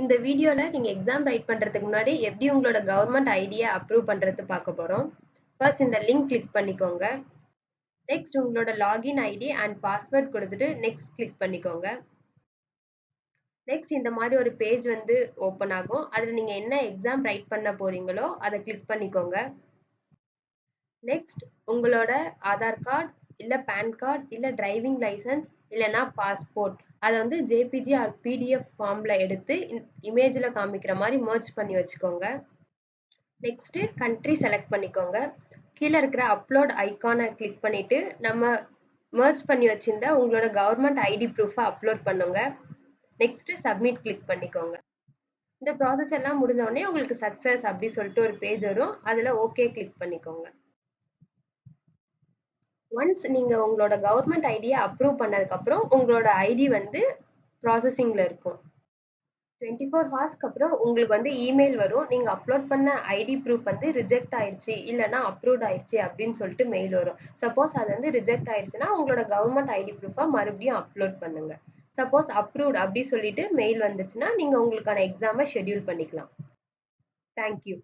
இந்த வீடியோல நீங்க எக்ஸாம் ரைட் பண்றதுக்கு முன்னாடி எப்படி உங்களோட கவர்மெண்ட் ஐடியை அப்ரூவ் பண்றது பார்க்க போறோம். ஃபர்ஸ்ட் இந்த லிங்க் கிளிக் பண்ணிக்கோங்க. நெக்ஸ்ட் உங்களோட லாகின் ஐடி அண்ட் பாஸ்வேர்ட் கொடுத்துட்டு நெக்ஸ்ட் கிளிக் பண்ணிக்கோங்க. நெக்ஸ்ட் இந்த மாதிரி ஒரு பேஜ் வந்து ஓப்பன் ஆகும். அதுல நீங்க என்ன எக்ஸாம் ரைட் பண்ண போறீங்களோ அதை கிளிக் பண்ணிக்கோங்க. நெக்ஸ்ட் உங்களோட ஆதார் கார்டு இல்ல பேன் கார்டு இல்ல டிரைவிங் லைசன்ஸ் இல்லனா பாஸ்போர்ட் அதை வந்து ஜேபிஜி ஆர் பிடிஎஃப் ஃபார்ம்ல எடுத்து இமேஜ்ல காமிக்கிற மாதிரி மர்ஜ் பண்ணி வச்சுக்கோங்க. நெக்ஸ்ட் கண்ட்ரி செலக்ட் பண்ணிக்கோங்க. கீழே இருக்கிற அப்லோட் ஐகானை கிளிக் பண்ணிட்டு நம்ம மர்ஜ் பண்ணி வச்சிருந்த உங்களோட கவர்மெண்ட் ஐடி ப்ரூஃபை அப்லோட் பண்ணுங்க. நெக்ஸ்ட் சப்மிட் கிளிக் பண்ணிக்கோங்க. இந்த ப்ராசஸ் எல்லாம் முடிஞ்ச உடனே உங்களுக்கு சக்சஸ் அப்படி சொல்லிட்டு ஒரு பேஜ் வரும். அதுல ஓகே கிளிக் பண்ணிக்கோங்க. ஒன்ஸ் நீங்க உங்களோட கவர்மெண்ட் ஐடியை அப்ரூவ் பண்ணதுக்கு அப்புறம் உங்களோட ஐடி வந்து ப்ராசஸிங்ல இருக்கும். 24 ஹார்ஸ்க்கு அப்புறம் உங்களுக்கு வந்து இமெயில் வரும். நீங்க அப்லோட் பண்ண ஐடி ப்ரூஃப் வந்து ரிஜெக்ட் ஆயிடுச்சு இல்லைன்னா அப்ரூவ்ட் ஆயிடுச்சு அப்படின்னு சொல்லிட்டு மெயில் வரும். சப்போஸ் அது வந்து ரிஜெக்ட் ஆயிடுச்சுன்னா உங்களோட கவர்மெண்ட் ஐடி ப்ரூஃபை மறுபடியும் அப்லோட் பண்ணுங்க. சப்போஸ் அப்ரூவ்ட் அப்படி சொல்லிட்டு மெயில் வந்துச்சுன்னா நீங்க உங்களுக்கான எக்ஸாமை ஷெட்யூல் பண்ணிக்கலாம். தேங்க்யூ.